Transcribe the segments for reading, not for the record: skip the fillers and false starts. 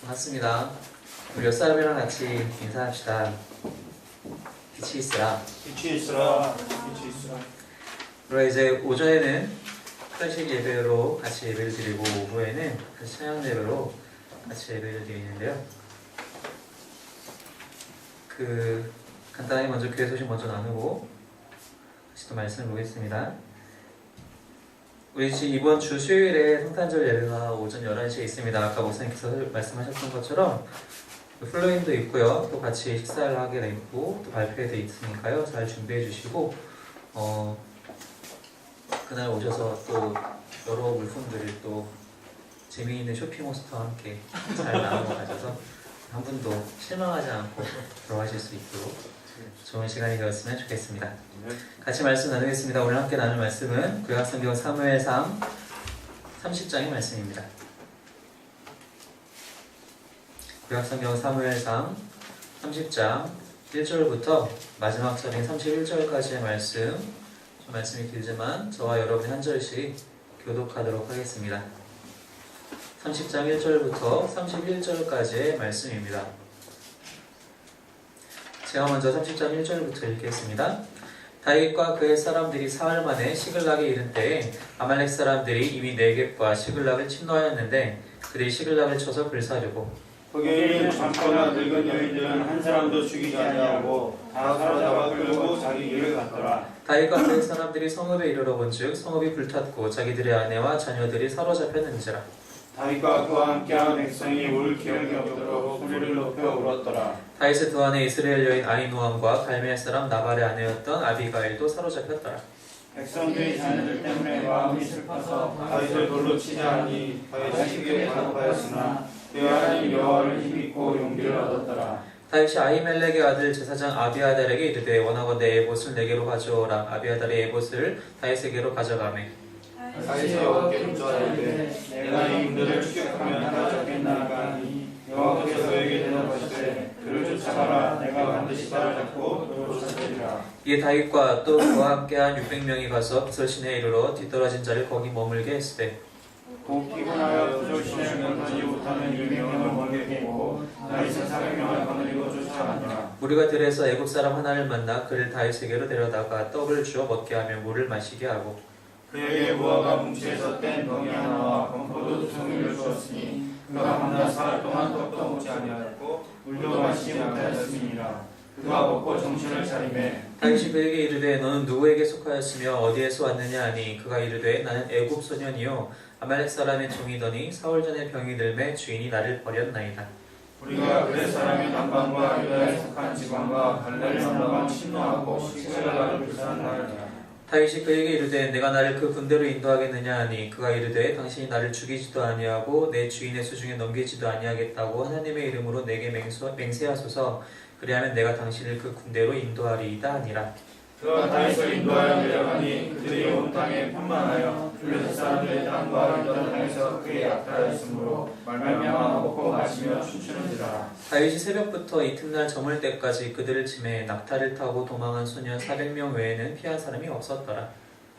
반갑습니다. 우리 옆 사람이랑 같이 인사합시다. 빛이 있으라. 빛이 있으라. 빛이 있으라. 그리고 이제 오전에는 클래식 예배로 같이 예배를 드리고 오후에는 다시 찬양 예배로 같이 예배를 드리는데요. 간단하게 먼저 교회 소식 먼저 나누고 다시 또 말씀을 보겠습니다. 우리 이번 주 수요일에 성탄절 예배가 오전 11시에 있습니다. 아까 목사님께서 말씀하셨던 것처럼 플로잉도 있고요. 또 같이 식사를 하게 되고 또 발표회도 있으니까요. 잘 준비해 주시고 그날 오셔서 또 여러 물품들을 또 재미있는 쇼핑호스트와 함께 잘 나누어 가셔서 한 분도 실망하지 않고 들어가실 수 있도록 좋은 시간이 되었으면 좋겠습니다. 같이 말씀 나누겠습니다. 오늘 함께 나눌 말씀은 구약성경 사무엘상 30장의 말씀입니다. 구약성경 사무엘상 30장 1절부터 마지막 절인 31절까지의 말씀이 길지만 저와 여러분이 한 절씩 교독하도록 하겠습니다. 30장 1절부터 31절까지의 말씀입니다. 제가 먼저 30장 1절부터 읽겠습니다. 다윗과 그의 사람들이 사흘 만에 시글락에 이른 때에 아말렉 사람들이 이미 네겝과 시글락을 침노하였는데 그들이 시글락을 쳐서 불사르고 거기에 있는 젊거나 늙은 여인들은 한 사람도 죽이지 아니하고 다 사로잡아 끌고 자기 길을 갔더라. 다윗과 그의 사람들이 성읍에 이르러 본즉 성읍이 불탔고 자기들의 아내와 자녀들이 사로잡혔는지라. 다윗과 그와 함께한 백성이 울 기억이 없도록 소리를 높여 울었더라. 다윗의 두 아내 이스라엘 여인 아히노함과 갈멜 사람 나발의 아내였던 아비가일도 사로잡혔더라. 백성들이 자녀들 때문에 마음이 슬퍼서 다윗을 돌로 치자하니 다윗이 크게 단합하였으나 그의 하나님 여호와를 힘입고 용기를 얻었더라. 다윗이 아히멜렉의 아들 제사장 아비아달에게 이르되 원하건대 에봇을 내게로 가져오라. 아비아달의 에봇을 다윗에게로 가져가매 다윗이 여호와께 묻자이르되 내가 이 군대를 추격하면 따라잡겠나이까 하니 여호와께서 그에게 대답하시되 그를 쫓아가라. 내가 반드시 따라잡고 그를 쫓아내리라. 이에 다윗과 또 그와 함께한 600명이 가서 부설시내에 이르러 뒤떨어진 자를 거기 머물게 했으되 곧 피곤하여 부설시내를 건너지 못하는 200명을 멀게 했고 다윗은 400명을 거느리고 쫓아가니라. 무리가 들에서 애굽 사람 하나를 만나 그를 다윗에게로 데려다가 떡을 주어 먹게 하며 물을 마시게 하고 그에게 무화과 뭉치에서 뗀 덩이 하나와 건포도 2송이를 주었으니 그가 만나 사흘 동안 떡도 먹지 아니하였고 물도 마시지 못하였음이니라. 그가 먹고 정신을 차리매 다윗이 그에게 이르되 너는 누구에게 속하였으며 어디에서 왔느냐 하니 그가 이르되 나는 애굽 소년이요 아말렉 사람의 종이더니 사흘 전에 병이 들매 주인이 나를 버렸나이다. 우리가 그렛 사람의 남방과 유다에 속한 지방과 갈렙 남방을 침노하고 시글락을 불사한나이다. 다윗이 그에게 이르되 내가 나를 그 군대로 인도하겠느냐 하니 그가 이르되 당신이 나를 죽이지도 아니하고 내 주인의 수중에 넘기지도 아니하겠다고 하나님의 이름으로 내게 맹세하소서. 그리하면 내가 당신을 그 군대로 인도하리이다 하니라. 그가 다윗을 인도하여 내려가니 그들이 온 땅에 편만하여 블레셋 사람들의 땅과 유다 땅에서 크게 약탈하였으므로 말미암아 먹고 마시며 춤추는지라. 다윗이 새벽부터 이튿날 저물 때까지 그들을 치매 낙타를 타고 도망한 소년 400명 외에는 피한 사람이 없었더라.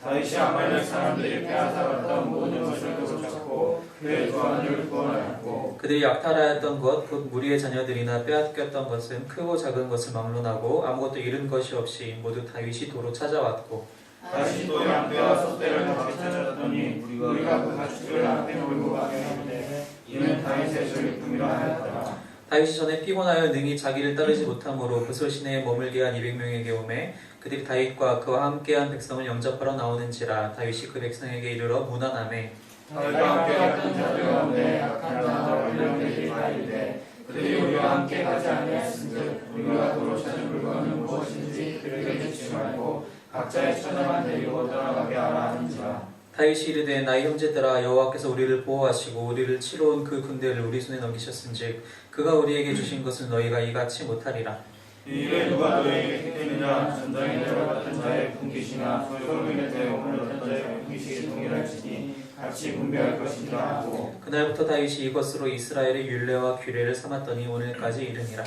다윗이 아말렉 사람들이 빼앗아갔던 모든 것을 도로잡고 그의 두 아들을 구원하였고 그들이 약탈하였던 것 곧 무리의 자녀들이나 빼앗겼던 것은 크고 작은 것을 막론하고 아무것도 잃은 것이 없이 모두 다윗이 도로 찾아왔고 다시 또 양떼와 소떼를 같이 찾았더니 우리가 그 가축들을 앞에 몰고 가게 하는데 이는 다윗의 전리품이라 하였더라. 다윗이 전에 피곤하여 능히 자기를 따르지 못함으로 그솔 시내에 머물게 한 200명에게 오매 그들이 다윗과 그와 함께한 백성을 영접하러 나오는지라. 다윗이 그 백성에게 이르러 문안하매 다윗과 함께 갔던 자들 가운데 악한 자와 연령들이 다 이르되 그들이 우리와 함께 가지 아니하였은즉 우리가 도로 찾은 물건은 무엇인지 그들에게 묻지 말고 각자의 처자만 데리고 떠나가게 하라 하는지라. 다윗이 이르되 나의 형제들아 여호와께서 우리를 보호하시고 우리를 치러 온 그 군대를 우리 손에 넘기셨은즉 그가 우리에게 주신 것을 너희가 이같이 못하리라. 이 일에 누가 너희에게 택했느냐. 전장에 내려갔던 자의 분깃이나 소돔의 곁에 머물렀던 자의 분깃이 동일할지니 같이 분배할 것이니라 하고 그날부터 다윗이 이것으로 이스라엘의 율례와 규례를 삼았더니 오늘까지 이르니라.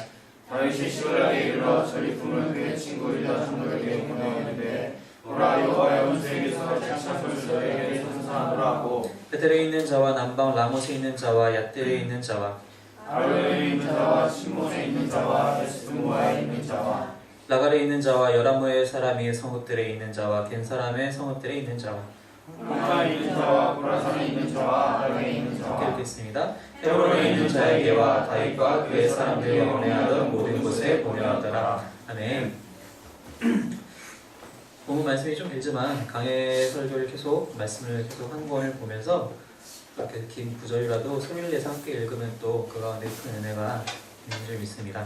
다윗이 시글락에 이르러 전리품을 그의 친구 유다 장로에게 보내었는데 오라 여호와의 원수에게서 장차솔을 너에게 선사하노라 하고 베델에 있는 자와 남방 라못에 있는 자와 얏들에 있는 자와 아벨에 있는 자와 시몬에 있는 자와 에스모아에 있는 자와 라갈에 있는 자와 열아무의 사람이 성읍들에 있는 자와 겐 사람의 성읍들에 있는 자와 홈라에 있는 자와 고라산에 있는 자와 알에 있는 함께 자와 읽겠습니다. 헤브론에 있는 자에게와 다윗과 그의 사람들이 연애하던 모든 곳에 보내었더라. 아멘. 본문 말씀이 좀 길지만 강해 설교를 계속 말씀을 계속 한 걸 보면서 이렇게 긴 구절이라도 소리를 내서 함께 읽으면 또 그 가운데 큰 은혜가 있는 줄 믿습니다.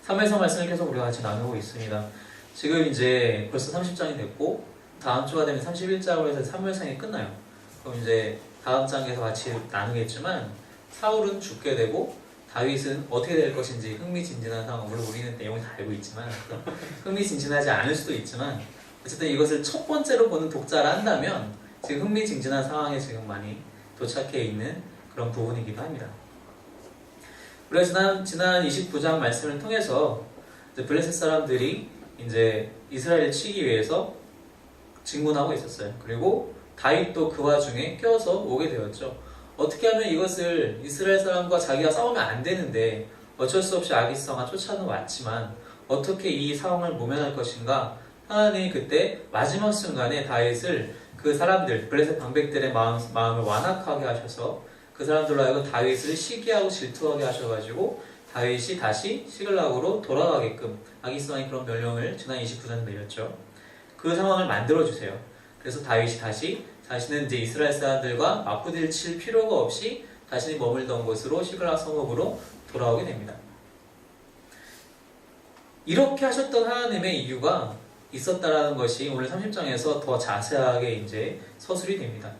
3회서 말씀을 계속 우리가 같이 나누고 있습니다. 지금 이제 벌써 30장이 됐고 다음 주가 되면 31장으로 해서 3회상이 끝나요. 그럼 이제 다음 장에서 같이 나누겠지만 사울은 죽게 되고 다윗은 어떻게 될 것인지 흥미진진한 상황. 물론 우리는 내용을 다 알고 있지만 흥미진진하지 않을 수도 있지만 어쨌든 이것을 첫 번째로 보는 독자라 한다면 지금 흥미진진한 상황에 지금 많이 도착해 있는 그런 부분이기도 합니다. 우리가 지난 29장 말씀을 통해서 이제 블레셋 사람들이 이제 이스라엘을 치기 위해서 진군하고 있었어요. 그리고 다윗도 그 와중에 껴서 오게 되었죠. 어떻게 하면 이것을 이스라엘 사람과 자기가 싸우면 안 되는데 어쩔 수 없이 아기스왕아 쫓아는 왔지만 어떻게 이 상황을 모면할 것인가? 하나님이 그때 마지막 순간에 다윗을 그 사람들 블레셋 방백들의 마음을 완악하게 하셔서 그 사람들로 하여금 다윗을 시기하고 질투하게 하셔가지고 다윗이 다시 시글락으로 돌아가게끔 아기스왕이 그런 명령을 지난 29장에 내렸죠. 그 상황을 만들어주세요. 그래서 다윗이 다시 자신은 이제 이스라엘 사람들과 맞부딪힐 필요가 없이 자신이 머물던 곳으로 시글락 성읍으로 돌아오게 됩니다. 이렇게 하셨던 하나님의 이유가 있었다라는 것이 오늘 30장에서 더 자세하게 이제 서술이 됩니다.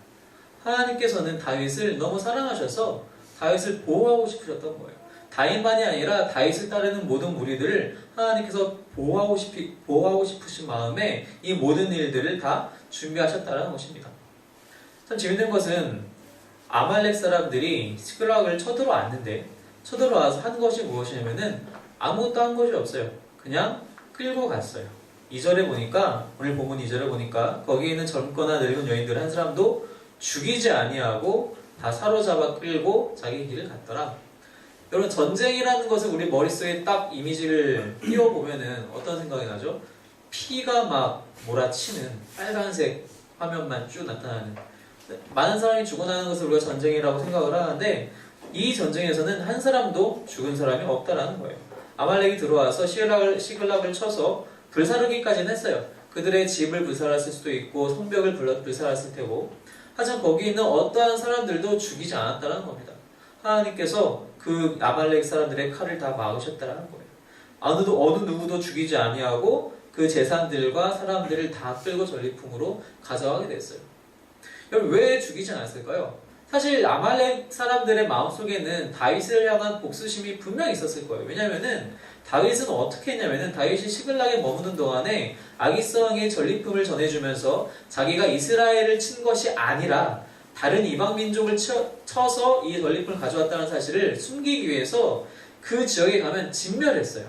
하나님께서는 다윗을 너무 사랑하셔서 다윗을 보호하고 싶으셨던 거예요. 다윗만이 아니라 다윗을 따르는 모든 무리들을 하나님께서 보호하고 싶으신 마음에 이 모든 일들을 다 준비하셨다는 것입니다. 참 재밌는 것은 아말렉 사람들이 시글락을 쳐들어왔는데 쳐들어와서 한 것이 무엇이냐면은 아무것도 한 것이 없어요. 그냥 끌고 갔어요. 2절에 보니까 오늘 본문 2절에 보니까 거기에 있는 젊거나 늙은 여인들 한 사람도 죽이지 아니하고 다 사로잡아 끌고 자기 길을 갔더라. 여러분 전쟁이라는 것을 우리 머릿속에 딱 이미지를 띄워보면은 어떤 생각이 나죠? 피가 막 몰아치는 빨간색 화면만 쭉 나타나는 많은 사람이 죽어나는 것을 우리가 전쟁이라고 생각을 하는데 이 전쟁에서는 한 사람도 죽은 사람이 없다라는 거예요. 아말렉이 들어와서 시글락을 쳐서 불사르기까지는 했어요. 그들의 집을 불살랐을 수도 있고 성벽을 불살랐을 테고 하지만 거기 있는 어떠한 사람들도 죽이지 않았다는 겁니다. 하나님께서 그 아말렉 사람들의 칼을 다 막으셨다는 거예요. 어느 누구도 죽이지 아니하고 그 재산들과 사람들을 다 끌고 전리품으로 가져가게 됐어요. 여러분 왜 죽이지 않았을까요? 사실 아말렉 사람들의 마음속에는 다윗을 향한 복수심이 분명히 있었을 거예요. 왜냐면은 다윗은 어떻게 했냐면은 다윗이 시글락에 머무는 동안에 아기스왕의 전리품을 전해주면서 자기가 이스라엘을 친 것이 아니라 다른 이방 민족을 쳐서 이 전리품을 가져왔다는 사실을 숨기기 위해서 그 지역에 가면 진멸했어요.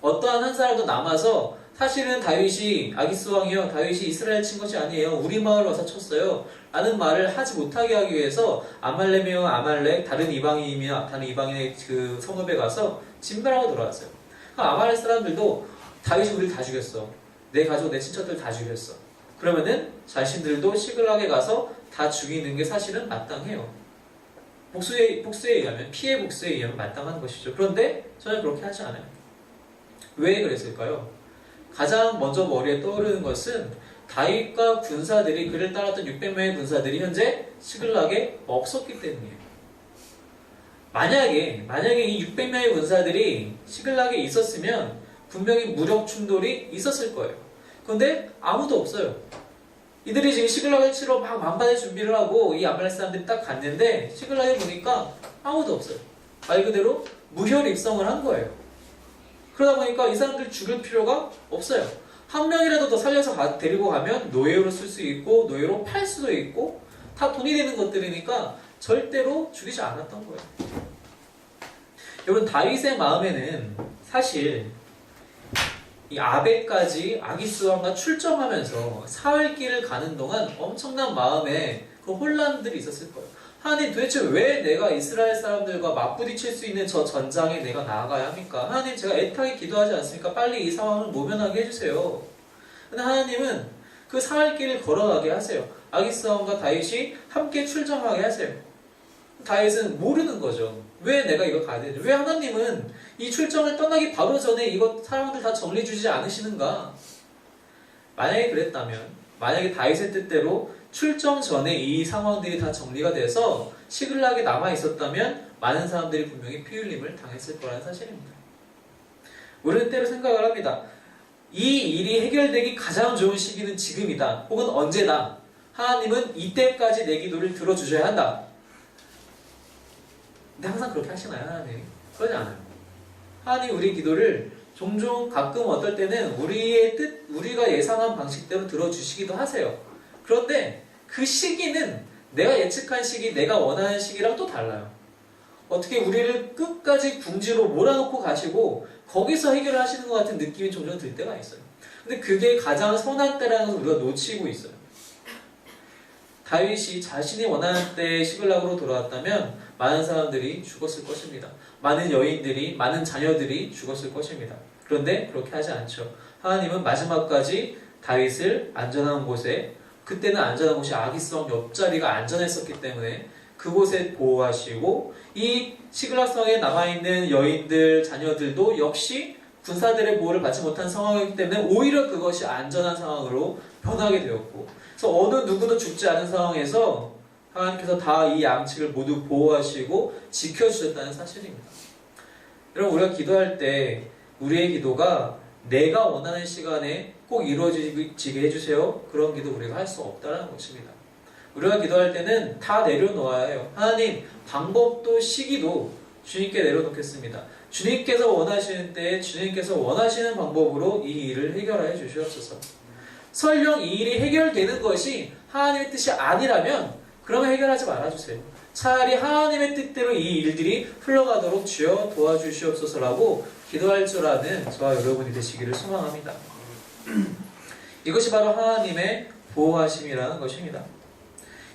어떠한 한 사람도 남아서 사실은 다윗이 아기스왕이요 다윗이 이스라엘 친 것이 아니에요. 우리 마을 와서 쳤어요. 라는 말을 하지 못하게 하기 위해서 아말렉이며 아말렉 다른 이방인이며 다른 이방인의 그 성읍에 가서 진멸하고 돌아왔어요. 아말렉 사람들도 다윗이 우리를 다 죽였어. 내 가족 내 친척들 다 죽였어. 그러면은 자신들도 시글락에 가서 다 죽이는 게 사실은 마땅해요. 복수에 의하면 피해 복수에 의하면 마땅한 것이죠. 그런데 전혀 그렇게 하지 않아요. 왜 그랬을까요? 가장 먼저 머리에 떠오르는 것은 다윗과 군사들이 그를 따랐던 600명의 군사들이 현재 시글락에 없었기 때문이에요. 만약에 이 600명의 군사들이 시글락에 있었으면 분명히 무력 충돌이 있었을 거예요. 그런데 아무도 없어요. 이들이 지금 시글락을 치러 막 만반의 준비를 하고 이 아말렉 사람들이 딱 갔는데 시글락에 보니까 아무도 없어요. 말 그대로 무혈입성을 한 거예요. 그러다 보니까 이 사람들 죽일 필요가 없어요. 한 명이라도 더 살려서 데리고 가면 노예로 쓸 수 있고 노예로 팔 수도 있고 다 돈이 되는 것들이니까 절대로 죽이지 않았던 거예요. 여러분 다윗의 마음에는 사실 이 아벡까지 아기스왕과 출정하면서 사흘길을 가는 동안 엄청난 마음에 그 혼란들이 있었을 거예요. 하나님 도대체 왜 내가 이스라엘 사람들과 맞부딪힐 수 있는 저 전장에 내가 나아가야 합니까? 하나님 제가 애타게 기도하지 않습니까? 빨리 이 상황을 모면하게 해주세요. 근데 하나님은 그 살 길을 걸어가게 하세요. 아기스왕과 다윗이 함께 출정하게 하세요. 다윗은 모르는 거죠. 왜 내가 이거 가야 되지? 왜 하나님은 이 출정을 떠나기 바로 전에 이거 사람들 다 정리해 주지 않으시는가? 만약에 그랬다면, 만약에 다윗의 뜻대로 출정 전에 이 상황들이 다 정리가 돼서 시글락에 남아 있었다면 많은 사람들이 분명히 피 흘림을 당했을 거라는 사실입니다. 우리는 때로 생각을 합니다. 이 일이 해결되기 가장 좋은 시기는 지금이다. 혹은 언제다. 하나님은 이때까지 내 기도를 들어주셔야 한다. 근데 항상 그렇게 하시나요, 하나님? 그러지 않아요. 하나님 우리 기도를 종종 가끔 어떨 때는 우리의 뜻, 우리가 예상한 방식대로 들어주시기도 하세요. 그런데 그 시기는 내가 예측한 시기, 내가 원하는 시기랑 또 달라요. 어떻게 우리를 끝까지 궁지로 몰아넣고 가시고 거기서 해결을 하시는 것 같은 느낌이 종종 들 때가 있어요. 근데 그게 가장 선한 때라는 것을 우리가 놓치고 있어요. 다윗이 자신이 원하는 때에 시글락으로 돌아왔다면 많은 사람들이 죽었을 것입니다. 많은 여인들이, 많은 자녀들이 죽었을 것입니다. 그런데 그렇게 하지 않죠. 하나님은 마지막까지 다윗을 안전한 곳에, 그때는 안전한 곳이 아기스왕 옆자리가 안전했었기 때문에 그곳에 보호하시고, 이 시글락성에 남아있는 여인들, 자녀들도 역시 군사들의 보호를 받지 못한 상황이기 때문에 오히려 그것이 안전한 상황으로 변하게 되었고, 그래서 어느 누구도 죽지 않은 상황에서 하나님께서 다 이 양측을 모두 보호하시고 지켜주셨다는 사실입니다. 여러분, 우리가 기도할 때 우리의 기도가 내가 원하는 시간에 꼭 이루어지게 해주세요, 그런 기도 우리가 할 수 없다는 것입니다. 우리가 기도할 때는 다 내려놓아야 해요. 하나님, 방법도 시기도 주님께 내려놓겠습니다. 주님께서 원하시는 때에 주님께서 원하시는 방법으로 이 일을 해결하여 주시옵소서. 설령 이 일이 해결되는 것이 하나님의 뜻이 아니라면 그러면 해결하지 말아주세요. 차라리 하나님의 뜻대로 이 일들이 흘러가도록 주여 도와주시옵소서라고 기도할 줄 아는 저와 여러분이 되시기를 소망합니다. 이것이 바로 하나님의 보호하심이라는 것입니다.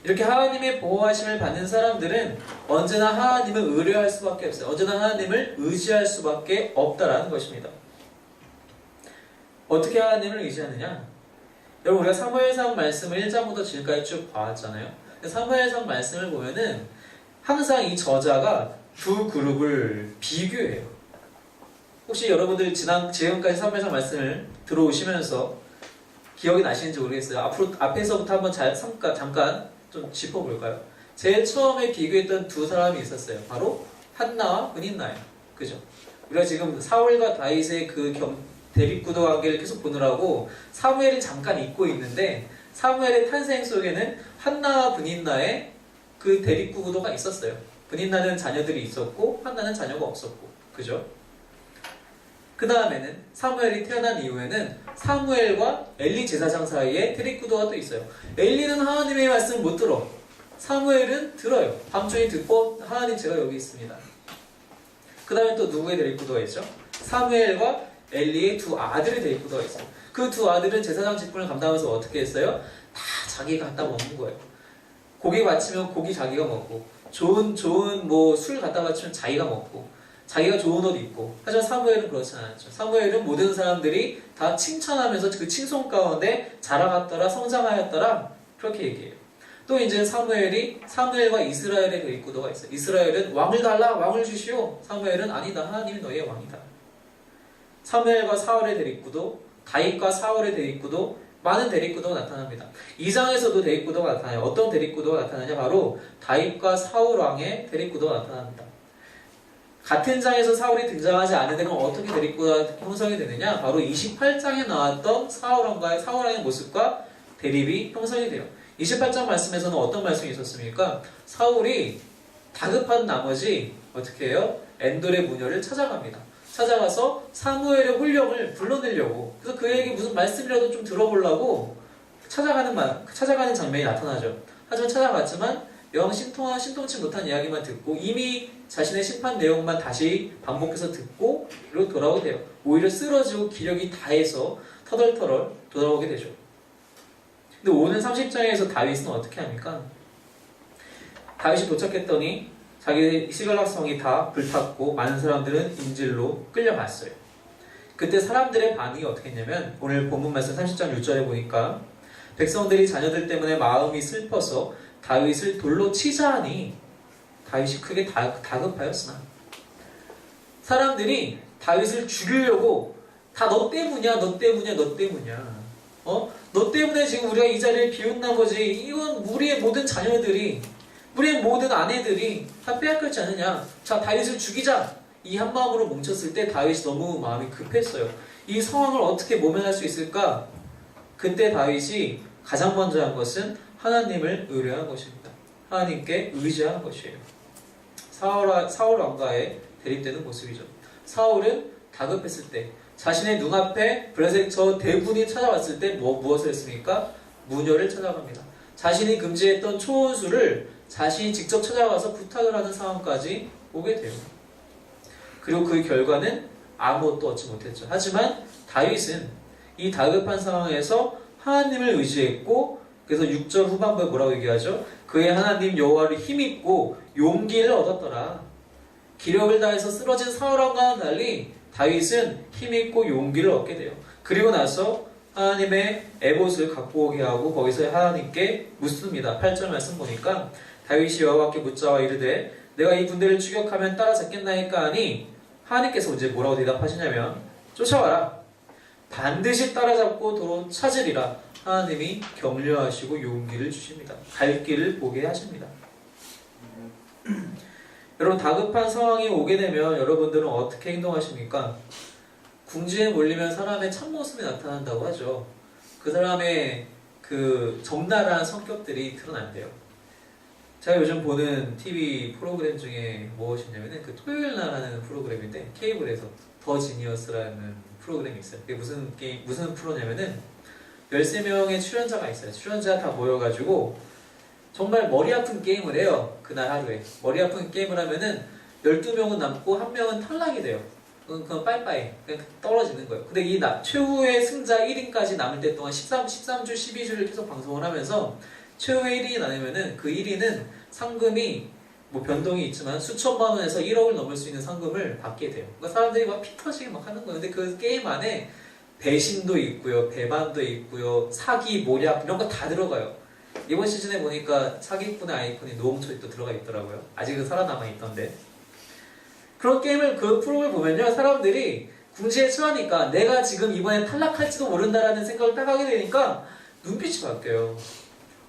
이렇게 하나님의 보호하심을 받는 사람들은 언제나 하나님을 의뢰할 수밖에 없어요. 언제나 하나님을 의지할 수밖에 없다라는 것입니다. 어떻게 하나님을 의지하느냐? 여러분, 우리가 사무엘상 말씀을 1장부터 지금까지 쭉 봐왔잖아요. 사무엘상 말씀을 보면은 항상 이 저자가 두 그룹을 비교해요. 혹시 여러분들 지금까지 사무엘상 말씀을 들어오시면서 기억이 나시는지 모르겠어요. 앞에서부터 한번 잠깐 좀 짚어볼까요? 제일 처음에 비교했던 두 사람이 있었어요. 바로 한나와 브닌나예요. 그죠? 우리가 지금 사울과 다윗의 그 대립구도 관계를 계속 보느라고 사무엘이 잠깐 잊고 있는데, 사무엘의 탄생 속에는 한나와 브닌나의 그 대립구도가 있었어요. 브닌나는 자녀들이 있었고 한나는 자녀가 없었고, 그죠? 그 다음에는 사무엘이 태어난 이후에는 사무엘과 엘리 제사장 사이에 대립구도가 또 있어요. 엘리는 하나님의 말씀을 못 들어. 사무엘은 들어요. 밤중에 듣고 하나님 제가 여기 있습니다. 그 다음에 또 누구의 대립구도가 있죠? 사무엘과 엘리의 두 아들의 대립구도가 있어요. 그 두 아들은 제사장 직분을 감당하면서 어떻게 했어요? 다 자기가 갖다 먹는 거예요. 고기 바치면 고기 자기가 먹고, 좋은 뭐 술 갖다 바치면 자기가 먹고, 자기가 좋은 옷 입고. 하지만 사무엘은 그렇지 않았죠. 사무엘은 모든 사람들이 다 칭찬하면서 그 칭송 가운데 자라갔더라, 성장하였더라, 그렇게 얘기해요. 또 이제 사무엘과 이스라엘의 대립구도가 있어요. 이스라엘은 왕을 달라, 왕을 주시오. 사무엘은 아니다, 하나님이 너희의 왕이다. 사무엘과 사울의 대립구도, 다윗과 사울의 대립구도, 많은 대립구도가 나타납니다. 2장에서도 대립구도가 나타나요. 어떤 대립구도가 나타나냐? 바로 다윗과 사울 왕의 대립구도가 나타납니다. 같은 장에서 사울이 등장하지 않는데 그럼 어떻게 대립구도가 형성이 되느냐? 바로 28장에 나왔던 사울 왕의 모습과 대립이 형성이 돼요. 28장 말씀에서는 어떤 말씀이 있었습니까? 사울이 다급한 나머지 어떻게 해요? 엔돌의 무녀를 찾아갑니다. 찾아가서 사무엘의 혼령을 불러내려고, 그래서 그에게 무슨 말씀이라도 좀 들어보려고 찾아가는 장면이 나타나죠. 하지만 찾아갔지만 영 신통치 못한 이야기만 듣고 이미 자신의 심판 내용만 다시 반복해서 듣고 그리고 돌아오게 돼요. 오히려 쓰러지고 기력이 다해서 터덜터덜 돌아오게 되죠. 근데 오늘 30장에서 다윗은 어떻게 합니까? 다윗이 도착했더니 자기 시갈락성이 다 불탔고 많은 사람들은 인질로 끌려갔어요. 그때 사람들의 반응이 어떻게 했냐면 오늘 본문 말씀 30장 6절에 보니까 백성들이 자녀들 때문에 마음이 슬퍼서 다윗을 돌로 치자 하니 다윗이 크게 다급하였으나 사람들이 다윗을 죽이려고 다 너 때문이야 너 때문이야 너 때문이야 너 때문에 지금 우리가 이 자리를 비웃나 보지. 이건 우리의 모든 자녀들이 우리의 모든 아내들이 다 빼앗겼지 않느냐. 자 다윗을 죽이자. 이 한마음으로 뭉쳤을 때 다윗이 너무 마음이 급했어요. 이 상황을 어떻게 모면할 수 있을까? 그때 다윗이 가장 먼저 한 것은 하나님을 의뢰한 것입니다. 하나님께 의지한 것이에요. 사울 왕가에 대립되는 모습이죠. 사울은 다급했을 때 자신의 눈앞에 블레셋 저 대군이 찾아왔을 때 무엇을 했습니까? 무녀를 찾아갑니다. 자신이 금지했던 초원수를 자신이 직접 찾아가서 부탁을 하는 상황까지 오게 돼요. 그리고 그 결과는 아무것도 얻지 못했죠. 하지만 다윗은 이 다급한 상황에서 하나님을 의지했고 그래서 6절 후반부에 뭐라고 얘기하죠? 그의 하나님 여호와를 힘입고 용기를 얻었더라. 기력을 다해서 쓰러진 사울왕과는 달리 다윗은 힘있고 용기를 얻게 돼요. 그리고 나서 하나님의 에봇을 갖고 오게 하고 거기서 하나님께 묻습니다. 8절 말씀 보니까 다윗이 여호와께 묻자와 이르되 내가 이 군대를 추격하면 따라잡겠나이까 하니 하나님께서 이제 뭐라고 대답하시냐면 쫓아와라. 반드시 따라잡고 도로 찾으리라. 하나님이 격려하시고 용기를 주십니다. 갈 길을 보게 하십니다. 여러분 다급한 상황이 오게 되면 여러분들은 어떻게 행동하십니까? 궁지에 몰리면 사람의 참모습이 나타난다고 하죠. 그 사람의 그 적나라한 성격들이 드러난대요. 제가 요즘 보는 TV 프로그램 중에 무엇이냐면은 그 토요일 날 하는 프로그램인데 케이블에서 더 지니어스라는 프로그램이 있어요. 그게 무슨 프로냐면은 13명의 출연자가 있어요. 출연자 다 모여가지고 정말 머리 아픈 게임을 해요. 그날 하루에. 머리 아픈 게임을 하면은 12명은 남고 1명은 탈락이 돼요. 그건 빠이빠이. 그냥 떨어지는 거예요. 근데 이 최후의 승자 1인까지 남을 때 동안 13주, 12주를 계속 방송을 하면서 최후의 1인이 나누면은 그 1인은 상금이 뭐 변동이 있지만 수천만 원에서 1억을 넘을 수 있는 상금을 받게 돼요. 그러니까 사람들이 막 피 터지게 막 하는 거예요. 근데 그 게임 안에 배신도 있고요. 배반도 있고요. 사기, 모략 이런 거 다 들어가요. 이번 시즌에 보니까 사기꾼의 아이콘이 노홍철이 또 들어가 있더라고요. 아직은 살아남아 있던데. 그런 게임을 그 프로를 보면요. 사람들이 궁지에 처하니까 내가 지금 이번에 탈락할지도 모른다라는 생각을 딱 하게 되니까 눈빛이 바뀌어요.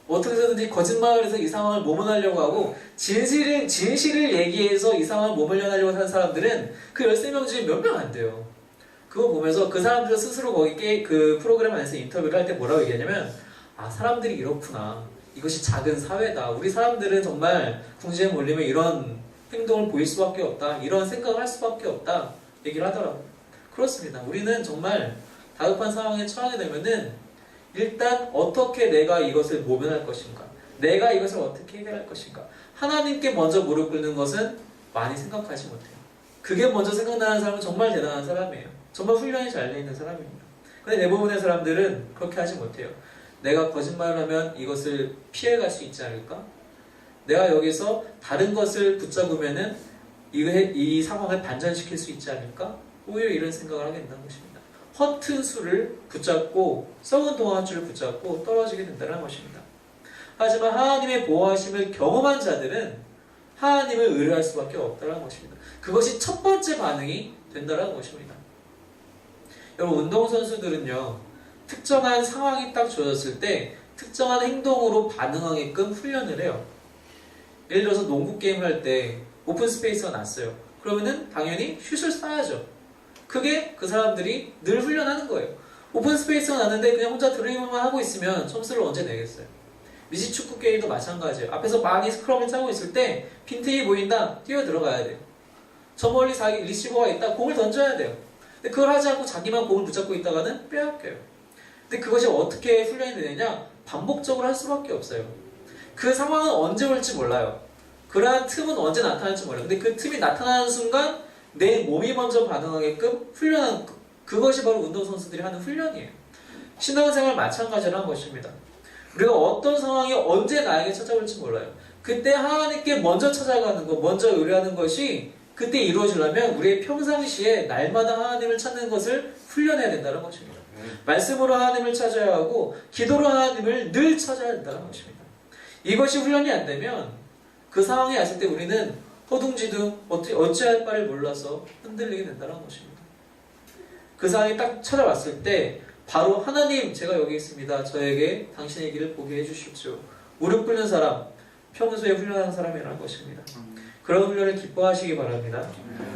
어떻게 해서든지 거짓말을 해서 이 상황을 모면하려고 하고 진실을 얘기해서 이 상황을 모면하려고 하는 사람들은 그 13명 중에 몇 명 안 돼요. 그거 보면서 그 사람들 스스로 거기 그 프로그램 안에서 인터뷰를 할 때 뭐라고 얘기하냐면 아 사람들이 이렇구나. 이것이 작은 사회다. 우리 사람들은 정말 궁지에 몰리면 이런 행동을 보일 수밖에 없다. 이런 생각을 할 수밖에 없다. 얘기를 하더라고요. 그렇습니다. 우리는 정말 다급한 상황에 처하게 되면은 일단 어떻게 내가 이것을 모면할 것인가? 내가 이것을 어떻게 해결할 것인가? 하나님께 먼저 무릎 꿇는 것은 많이 생각하지 못해요. 그게 먼저 생각나는 사람은 정말 대단한 사람이에요. 정말 훈련이 잘 돼 있는 사람입니다. 근데 대부분의 사람들은 그렇게 하지 못해요. 내가 거짓말을 하면 이것을 피해갈 수 있지 않을까? 내가 여기서 다른 것을 붙잡으면은 이 상황을 반전시킬 수 있지 않을까? 오히려 이런 생각을 하게 된다는 것입니다. 허튼 수를 붙잡고 썩은 동아줄을 붙잡고 떨어지게 된다는 것입니다. 하지만 하나님의 보호하심을 경험한 자들은 하나님을 의뢰할 수밖에 없다는 것입니다. 그것이 첫 번째 반응이 된다는 것입니다. 여러분 운동선수들은요 특정한 상황이 딱 주어졌을 때 특정한 행동으로 반응하게끔 훈련을 해요. 예를 들어서 농구 게임을 할 때 오픈 스페이스가 났어요. 그러면은 당연히 슛을 쏴야죠. 그게 그 사람들이 늘 훈련하는 거예요. 오픈 스페이스가 났는데 그냥 혼자 드리블만 하고 있으면 점수를 언제 내겠어요? 미식축구 게임도 마찬가지예요. 앞에서 많이 스크럼을 짜고 있을 때 빈틈이 보인다. 뛰어 들어가야 돼요. 저 멀리 자기 리시버가 있다. 공을 던져야 돼요. 근데 그걸 하지 않고 자기만 공을 붙잡고 있다가는 빼앗겨요. 근데 그것이 어떻게 훈련이 되느냐? 반복적으로 할 수밖에 없어요. 그 상황은 언제 올지 몰라요. 그러한 틈은 언제 나타날지 몰라요. 근데 그 틈이 나타나는 순간 내 몸이 먼저 반응하게끔 훈련하는 그것이 바로 운동선수들이 하는 훈련이에요. 신앙생활 마찬가지라는 것입니다. 우리가 어떤 상황이 언제 나에게 찾아올지 몰라요. 그때 하나님께 먼저 찾아가는 것, 먼저 의뢰하는 것이 그때 이루어지려면 우리의 평상시에 날마다 하나님을 찾는 것을 훈련해야 된다는 것입니다. 말씀으로 하나님을 찾아야 하고 기도로 하나님을 늘 찾아야 된다는 것입니다. 이것이 훈련이 안 되면 그 상황에 왔을 때 우리는 허둥지둥 어찌할 바를 몰라서 흔들리게 된다는 것입니다. 그 상황이 딱 찾아왔을 때 바로 하나님, 제가 여기 있습니다. 저에게 당신의 길을 보게 해주십시오. 무릎 꿇는 사람, 평소에 훈련하는 사람이라는 것입니다. 그런 훈련을 기뻐하시기 바랍니다.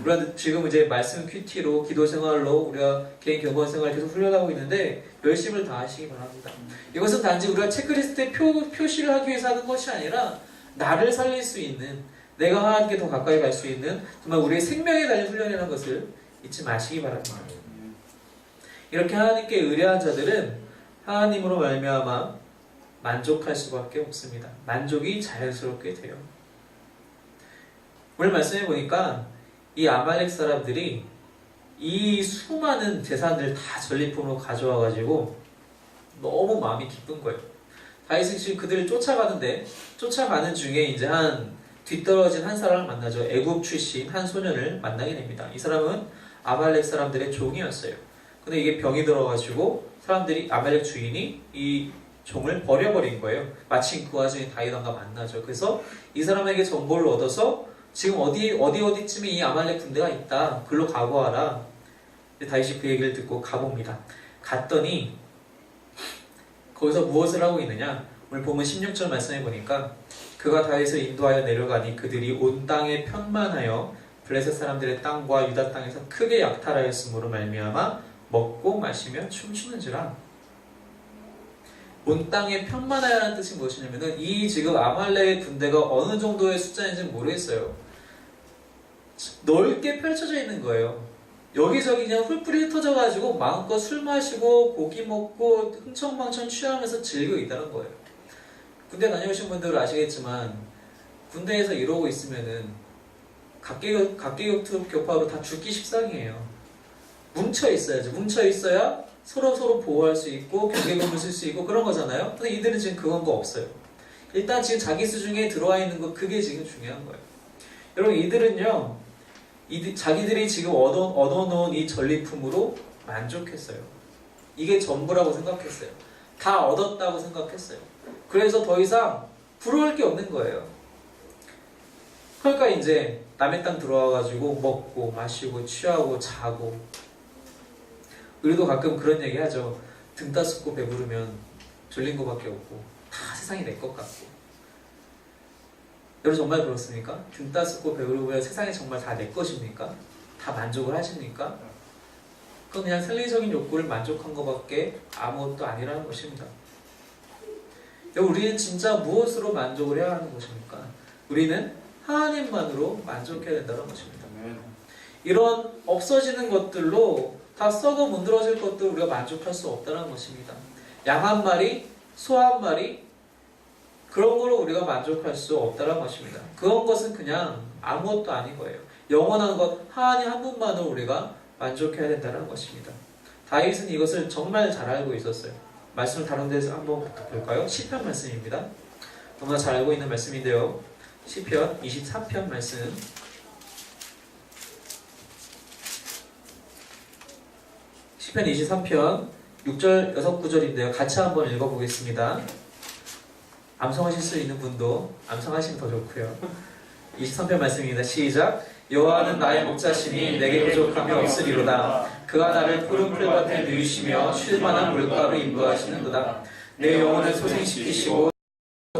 우리가 지금 이제 말씀 큐티로 기도 생활로 우리가 개인 경건 생활 계속 훈련하고 있는데 열심을 다하시기 바랍니다. 이것은 단지 우리가 체크리스트에 표시를 하기 위해서 하는 것이 아니라 나를 살릴 수 있는, 내가 하나님께 더 가까이 갈 수 있는 정말 우리의 생명에 달린 훈련이라는 것을 잊지 마시기 바랍니다. 이렇게 하나님께 의뢰한 자들은 하나님으로 말미암아 만족할 수밖에 없습니다. 만족이 자연스럽게 돼요. 오늘 말씀해 보니까 이 아말렉 사람들이 이 수많은 재산들 다 전리품으로 가져와 가지고 너무 마음이 기쁜 거예요. 다윗은 지금 그들을 쫓아가는데 쫓아가는 중에 이제 뒤떨어진 한 사람을 만나죠. 애굽 출신 한 소년을 만나게 됩니다. 이 사람은 아말렉 사람들의 종이었어요. 근데 이게 병이 들어가지고 사람들이, 아말렉 주인이 이 종을 버려버린 거예요. 마침 그 와중에 다윗 왕과 만나죠. 그래서 이 사람에게 정보를 얻어서 지금 어디쯤에 이 아말렉 군대가 있다. 글로 가고 와라. 다윗이 그 얘기를 듣고 가봅니다. 갔더니 거기서 무엇을 하고 있느냐? 오늘 보면 16절 말씀해 보니까 그가 다윗을 인도하여 내려가니 그들이 온 땅에 편만하여 블레셋 사람들의 땅과 유다 땅에서 크게 약탈하였으므로 말미암아 먹고 마시며 춤추는지라. 온 땅에 편만하여라는 뜻이 무엇이냐면은 이 지금 아말렉 군대가 어느 정도의 숫자인지는 모르겠어요. 넓게 펼쳐져 있는 거예요. 여기저기 그냥 훌뿌리 흩어져가지고 마음껏 술 마시고 고기 먹고 흥청망청 취하면서 즐기고 있다는 거예요. 군대 다녀오신 분들은 아시겠지만 군대에서 이러고 있으면은 각계격투 다 죽기 십상이에요. 뭉쳐 있어야죠. 뭉쳐 있어야 서로 보호할 수 있고 경계금을 쓸 수 있고 그런 거잖아요. 근데 이들은 지금 그런 거 없어요. 일단 지금 자기 수중에 들어와 있는 거, 그게 지금 중요한 거예요. 여러분, 이들은요, 자기들이 지금 얻어놓은 이 전리품으로 만족했어요. 이게 전부라고 생각했어요. 다 얻었다고 생각했어요. 그래서 더 이상 부러울 게 없는 거예요. 그러니까 이제 남의 땅 들어와가지고 먹고 마시고 취하고 자고. 우리도 가끔 그런 얘기 하죠. 등 따숩고 배부르면 졸린 거밖에 없고 다 세상이 내 것 같고. 여러분 정말 그렇습니까? 등 따숩고 배부르면 세상이 정말 다 내 것입니까? 다 만족을 하십니까? 그건 그냥 생리적인 욕구를 만족한 것밖에 아무것도 아니라는 것입니다. 여러분, 우리는 진짜 무엇으로 만족을 해야 하는 것입니까? 우리는 하나님만으로 만족해야 된다는 것입니다. 이런 없어지는 것들로 다 썩어 문드러질 것들 우리가 만족할 수 없다는 것입니다. 양 한 마리, 소 한 마리, 그런 거로 우리가 만족할 수 없다는 것입니다. 그런 것은 그냥 아무것도 아닌 거예요. 영원한 것, 하나님 한 분만으로 우리가 만족해야 된다는 것입니다. 다윗은 이것을 정말 잘 알고 있었어요. 말씀을 다른 데서 한번 볼까요? 시편 말씀입니다. 너무나 잘 알고 있는 말씀인데요. 시편 23편 말씀. 시편 23편 6절, 6, 9절인데요. 같이 한번 읽어보겠습니다. 암송하실 수 있는 분도 암송하시면 더 좋고요. 23편 말씀입니다. 시작. 여호와는 나의 목자시니 내게 부족함이 없으리로다. 그가 나를 푸른 풀밭에 누이시며 쉴 만한 물가로 인도하시는도다. 내 영혼을 소생시키시고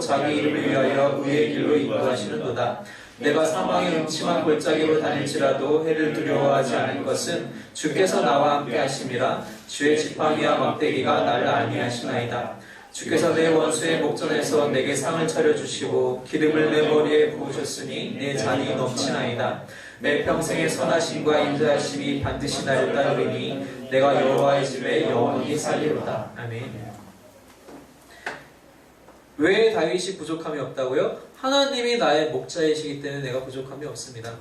자기 이름을 위하여 의의 길로 인도하시는도다. 내가 사망의 음침한 골짜기로 다닐지라도 해를 두려워하지 않을 것은 주께서 나와 함께 하심이라. 주의 지팡이와 막대기가 나를 안위하시나이다. 주께서 내 원수의 목전에서 내게 상을 차려주시고 기름을 내 머리에 부으셨으니 내 잔이 넘치나이다. 내 평생의 선하심과 인자하심이 반드시 나를 따르리니 내가 여호와의 집에 영원히 살리로다. 아멘. 왜 다윗이 부족함이 없다고요? 하나님이 나의 목자이시기 때문에 내가 부족함이 없습니다.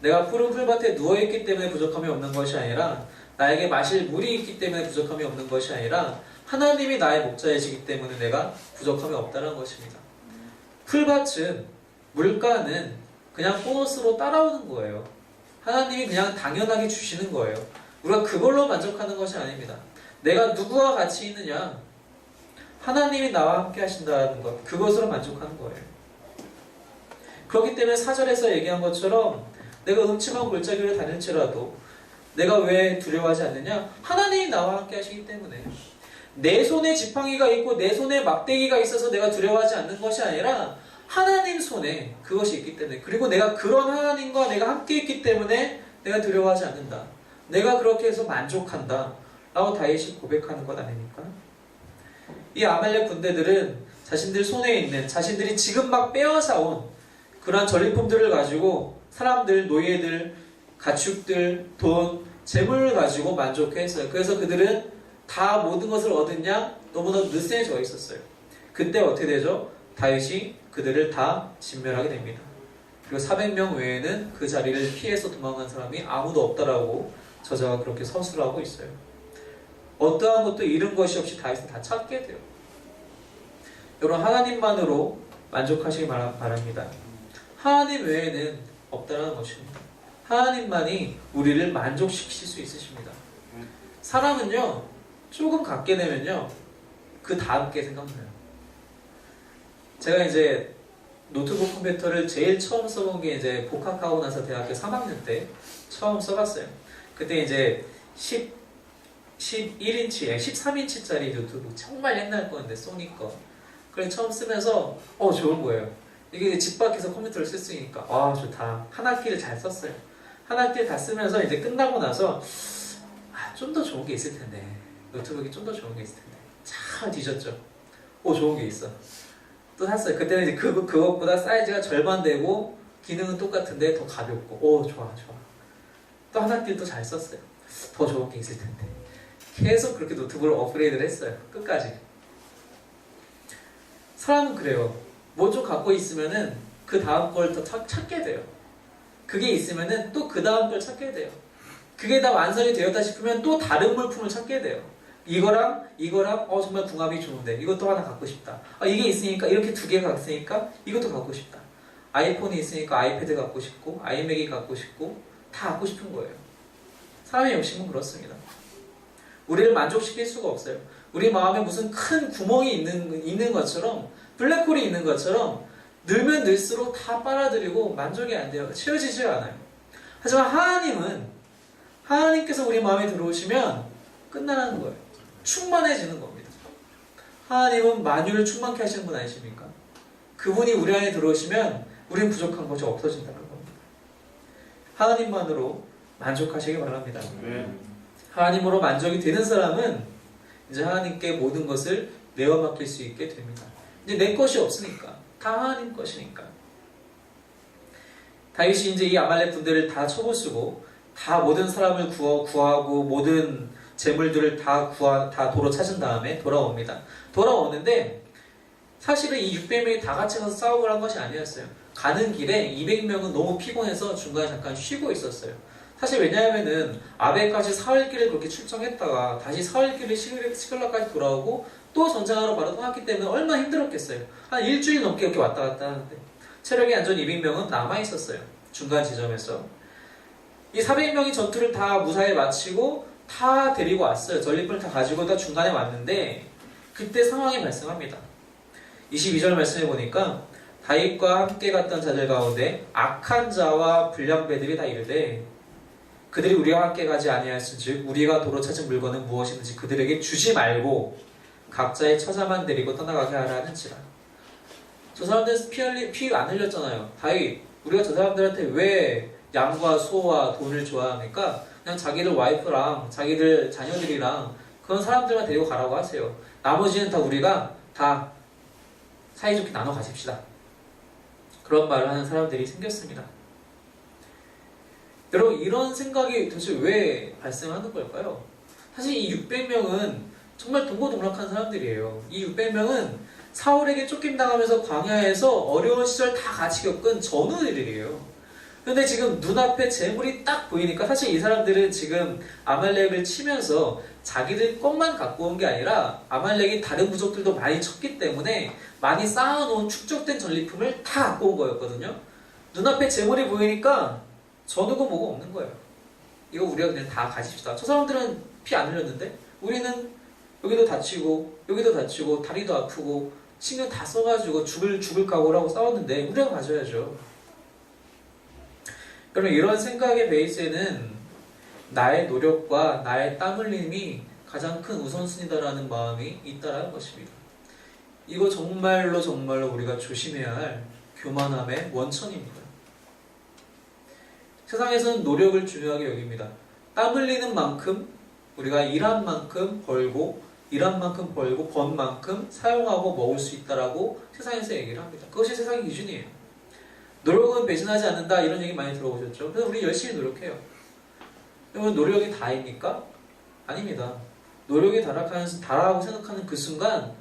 내가 푸른 풀밭에 누워있기 때문에 부족함이 없는 것이 아니라, 나에게 마실 물이 있기 때문에 부족함이 없는 것이 아니라, 하나님이 나의 목자이시기 때문에 내가 부족함이 없다는 것입니다. 풀밭은, 물가는 그냥 보너스로 따라오는 거예요. 하나님이 그냥 당연하게 주시는 거예요. 우리가 그걸로 만족하는 것이 아닙니다. 내가 누구와 같이 있느냐, 하나님이 나와 함께 하신다는 것, 그것으로 만족하는 거예요. 그렇기 때문에 4절에서 얘기한 것처럼 내가 음침한 골짜기를 다닐지라도 내가 왜 두려워하지 않느냐? 하나님이 나와 함께 하시기 때문에. 내 손에 지팡이가 있고 내 손에 막대기가 있어서 내가 두려워하지 않는 것이 아니라 하나님 손에 그것이 있기 때문에, 그리고 내가 그런 하나님과 내가 함께 있기 때문에 내가 두려워하지 않는다. 내가 그렇게 해서 만족한다 라고 다윗이 고백하는 것 아닙니까? 이 아말렉 군대들은 자신들 손에 있는, 자신들이 지금 막 빼앗아온 그러한 전리품들을 가지고 사람들, 노예들, 가축들, 돈, 재물을 가지고 만족했어요. 그래서 그들은 다 모든 것을 얻었냐? 너무나 느슨해져 있었어요. 그때 어떻게 되죠? 다윗이 그들을 다 진멸하게 됩니다. 그리고 400명 외에는 그 자리를 피해서 도망간 사람이 아무도 없다라고 저자가 그렇게 서술하고 있어요. 어떠한 것도 잃은 것이 없이 다윗은 다 찾게 돼요. 여러분, 하나님만으로 만족하시기 바랍니다. 하나님 외에는 없다라는 것입니다. 하나님만이 우리를 만족시키실 수 있으십니다. 사람은요, 조금 갖게 되면요, 그 다음 게 생각나요. 제가 이제 노트북 컴퓨터를 제일 처음 써본 게 이제 복학하고 나서 대학교 3학년 때 처음 써봤어요. 그때 이제 11인치, 13인치짜리 노트북, 정말 옛날 거였는데, 소니 거. 그래 처음 쓰면서 좋은 거예요. 이게 집 밖에서 컴퓨터를 쓸 수 있으니까 좋다. 한 학기를 잘 썼어요. 한 학기를 다 쓰면서 이제 끝나고 나서 좀 더 좋은 게 있을 텐데, 노트북이 좀 더 좋은 게 있을 텐데 참 뒤졌죠. 좋은 게 있어. 또 샀어요. 그때는 이제 그것보다 사이즈가 절반 되고 기능은 똑같은데 더 가볍고 좋아. 또 한 학기를 또 잘 썼어요. 더 좋은 게 있을 텐데. 계속 그렇게 노트북을 업그레이드를 했어요. 끝까지. 사람은 그래요. 뭐 좀 갖고 있으면은 그 다음 걸 더 찾게 돼요. 그게 있으면은 또 그 다음 걸 찾게 돼요. 그게 다 완성이 되었다 싶으면 또 다른 물품을 찾게 돼요. 이거랑 정말 궁합이 좋은데 이것도 하나 갖고 싶다. 이게 있으니까, 이렇게 두 개가 있으니까 이것도 갖고 싶다. 아이폰이 있으니까 아이패드 갖고 싶고 아이맥이 갖고 싶고 다 갖고 싶은 거예요. 사람의 욕심은 그렇습니다. 우리를 만족시킬 수가 없어요. 우리 마음에 무슨 큰 구멍이 있는 것처럼, 블랙홀이 있는 것처럼 늘면 늘수록 다 빨아들이고 만족이 안 돼요. 채워지지 않아요. 하지만 하나님께서 우리 마음에 들어오시면 끝나는 거예요. 충만해지는 겁니다. 하나님은 만유를 충만케 하시는 분 아니십니까? 그분이 우리 안에 들어오시면 우리는 부족한 것이 없어진다는 겁니다. 하나님만으로 만족하시기 바랍니다. 하나님으로 만족이 되는 사람은 이제 하나님께 모든 것을 내어맡길 수 있게 됩니다. 이제 내 것이 없으니까, 다 하나님 것이니까. 다윗이 이제 이 아말렉 군대를 다 쳐부수고 다 모든 사람을 구하고 모든 재물들을 다 도로 찾은 다음에 돌아옵니다. 돌아오는데 사실은 이 600명이 다 같이 가서 싸움을 한 것이 아니었어요. 가는 길에 200명은 너무 피곤해서 중간에 잠깐 쉬고 있었어요. 사실 왜냐하면은 아베까지 사흘길을 그렇게 출정했다가 다시 사흘길을 시글락까지 돌아오고 또 전쟁하러 바로 떠났기 때문에 얼마나 힘들었겠어요. 한 일주일 넘게 이렇게 왔다 갔다 하는데 체력이 안 좋은 200명은 남아있었어요. 중간 지점에서. 이 400명이 전투를 다 무사히 마치고 다 데리고 왔어요. 전리품을 다 가지고 다 중간에 왔는데 그때 상황이 발생합니다. 22절 말씀해 보니까 다윗과 함께 갔던 자들 가운데 악한 자와 불량배들이 다 이르되 그들이 우리와 함께 가지 아니하였은즉 우리가 도로 찾은 물건은 무엇이든지 그들에게 주지 말고 각자의 처자만 데리고 떠나가게 하라 하는지라. 저 사람들은 피 안 흘렸잖아요. 다윗, 우리가 저 사람들한테 왜 양과 소와 돈을 좋아합니까? 그냥 자기들 와이프랑 자기들 자녀들이랑 그런 사람들만 데리고 가라고 하세요. 나머지는 다 우리가 다 사이좋게 나눠 가십시다. 그런 말을 하는 사람들이 생겼습니다. 여러분, 이런 생각이 도대체 왜 발생하는 걸까요? 사실 이 600명은 정말 동고동락한 사람들이에요. 이 600명은 사울에게 쫓김당하면서 광야에서 어려운 시절 다 같이 겪은 전우들이에요. 근데 지금 눈앞에 재물이 딱 보이니까 사실 이 사람들은 지금 아말렉을 치면서 자기들 것만 갖고 온 게 아니라 아말렉이 다른 부족들도 많이 쳤기 때문에 많이 쌓아놓은 축적된 전리품을 다 갖고 온 거였거든요. 눈앞에 재물이 보이니까 전우고 뭐고 없는 거예요. 이거 우리가 그냥 다 가집시다. 저 사람들은 피 안 흘렸는데 우리는 여기도 다치고 여기도 다치고 다리도 아프고 신경 다 써가지고 죽을 각오를 하고 싸웠는데 우리가 가져야죠. 여러분 이런 생각의 베이스에는 나의 노력과 나의 땀 흘림이 가장 큰 우선순위다라는 마음이 있다라는 것입니다. 이거 정말로 우리가 조심해야 할 교만함의 원천입니다. 세상에서는 노력을 중요하게 여깁니다. 땀 흘리는 만큼 우리가 일한 만큼 벌고 번 만큼 사용하고 먹을 수 있다라고 세상에서 얘기를 합니다. 그것이 세상의 기준이에요. 노력은 배신하지 않는다 이런 얘기 많이 들어보셨죠? 그래서 우리 열심히 노력해요. 여러분 노력이 다입니까? 아닙니다. 노력이 다라고 생각하는 그 순간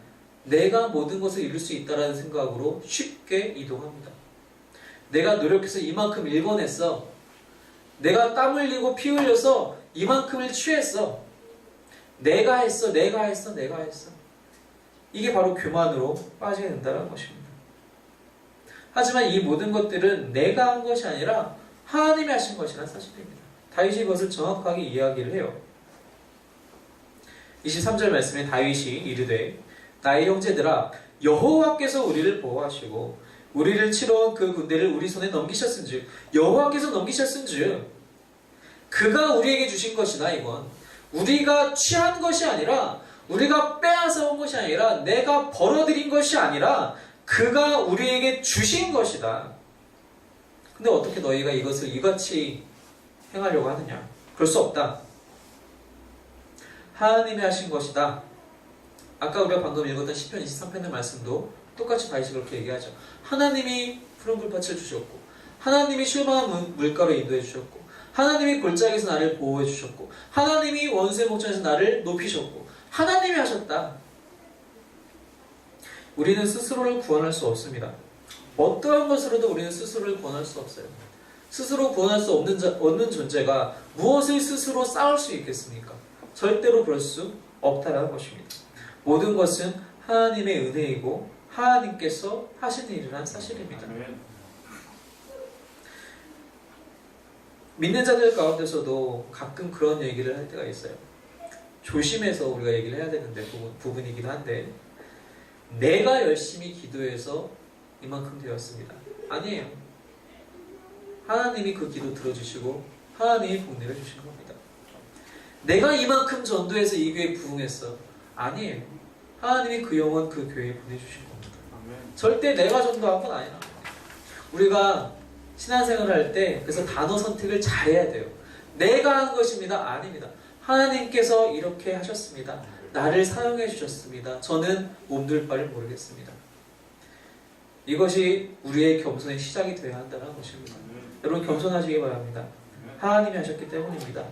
내가 모든 것을 이룰 수 있다는 생각으로 쉽게 이동합니다. 내가 노력해서 이만큼 일궈냈어. 내가 땀 흘리고 피 흘려서 이만큼을 취했어. 내가 했어. 이게 바로 교만으로 빠지게 된다는 것입니다. 하지만 이 모든 것들은 내가 한 것이 아니라 하나님이 하신 것이라는 사실입니다. 다윗이 이것을 정확하게 이야기를 해요. 23절 말씀에 다윗이 이르되 나의 형제들아 여호와께서 우리를 보호하시고 우리를 치러온 그 군대를 우리 손에 넘기셨은즉 여호와께서 넘기셨은즉 그가 우리에게 주신 것이나 이건 우리가 취한 것이 아니라 우리가 빼앗아 온 것이 아니라 내가 벌어들인 것이 아니라 그가 우리에게 주신 것이다. 근데 어떻게 너희가 이것을 이같이 행하려고 하느냐? 그럴 수 없다. 하나님이 하신 것이다. 아까 우리가 방금 읽었던 시편 23편의 말씀도 똑같이 다시 그렇게 얘기하죠. 하나님이 푸른 불밭을 주셨고 하나님이 쉴만한 물가로 인도해 주셨고 하나님이 골짜기에서 나를 보호해 주셨고 하나님이 원수의 목전에서 나를 높이셨고 하나님이 하셨다. 우리는 스스로를 구원할 수 없습니다. 어떠한 것으로도 우리는 스스로를 구원할 수 없어요. 스스로 구원할 수 없는 존재가 무엇을 스스로 쌓을 수 있겠습니까? 절대로 그럴 수 없다는 것입니다. 모든 것은 하나님의 은혜이고 하나님께서 하신 일이라는 사실입니다. 믿는 자들 가운데서도 가끔 그런 얘기를 할 때가 있어요. 조심해서 우리가 얘기를 해야 되는데 부분이긴 한데 내가 열심히 기도해서 이만큼 되었습니다. 아니에요. 하나님이 그 기도 들어주시고 하나님이 복 내려주시는 겁니다. 내가 이만큼 전도해서 이 교회에 부응했어. 아니에요. 하나님이 그 영혼 그 교회에 보내주신 겁니다. 절대 내가 전도한 건 아니라 우리가 신앙생활을 할 때 그래서 단어 선택을 잘해야 돼요. 내가 한 것입니다. 아닙니다. 하나님께서 이렇게 하셨습니다. 나를 사용해 주셨습니다. 저는 몸둘 바를 모르겠습니다. 이것이 우리의 겸손의 시작이 되어야 한다는 것입니다. 여러분 겸손하시기 바랍니다. 하나님이 하셨기 때문입니다.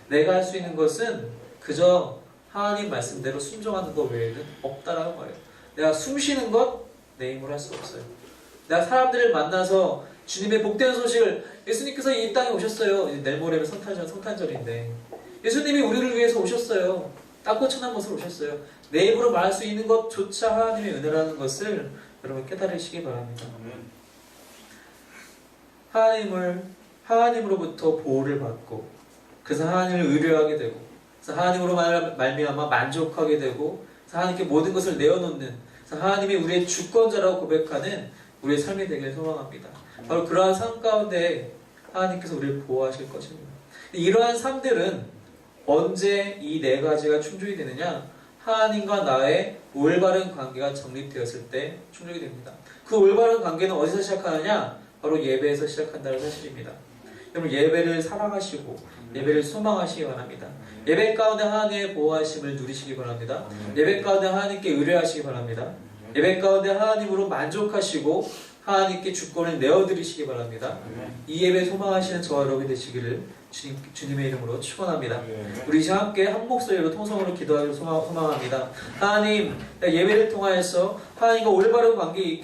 내가 할 수 있는 것은 그저 하나님 말씀대로 순종하는 것 외에는 없다라는 거예요. 내가 숨 쉬는 것 내 힘으로 할 수 없어요. 내가 사람들을 만나서 주님의 복된 소식을 예수님께서 이 땅에 오셨어요. 내일 모레면 성탄절인데 예수님이 우리를 위해서 오셨어요. 땅고천한 것으로 오셨어요. 내 입으로 말할 수 있는 것조차 하나님의 은혜라는 것을 여러분 깨달으시기 바랍니다. 하나님으로부터 보호를 받고 그래서 하나님을 의뢰하게 되고 그래서 하나님으로 말미암아 만족하게 되고 그래서 하나님께 모든 것을 내어놓는 그래서 하나님이 우리의 주권자라고 고백하는 우리의 삶이 되길 소망합니다. 바로 그러한 삶 가운데 하나님께서 우리를 보호하실 것입니다. 이러한 삶들은 언제 이 네 가지가 충족이 되느냐? 하나님과 나의 올바른 관계가 정립되었을 때 충족이 됩니다. 그 올바른 관계는 어디서 시작하느냐? 바로 예배에서 시작한다는 사실입니다. 여러분 예배를 사랑하시고 예배를 소망하시기 바랍니다. 예배 가운데 하나님의 보호하심을 누리시기 바랍니다. 예배 가운데 하나님께 의뢰하시기 바랍니다. 예배 가운데 하나님으로 만족하시고 하나님께 주권을 내어드리시기 바랍니다. 이 예배 소망하시는 저와 여러분이 되시기를 주님의 이름으로 축원합니다. 우리 이제 함께 한 목소리로 통성으로 기도하기를 소망합니다. 하나님, 예배를 통하여서 하나님과 올바른 관계 있게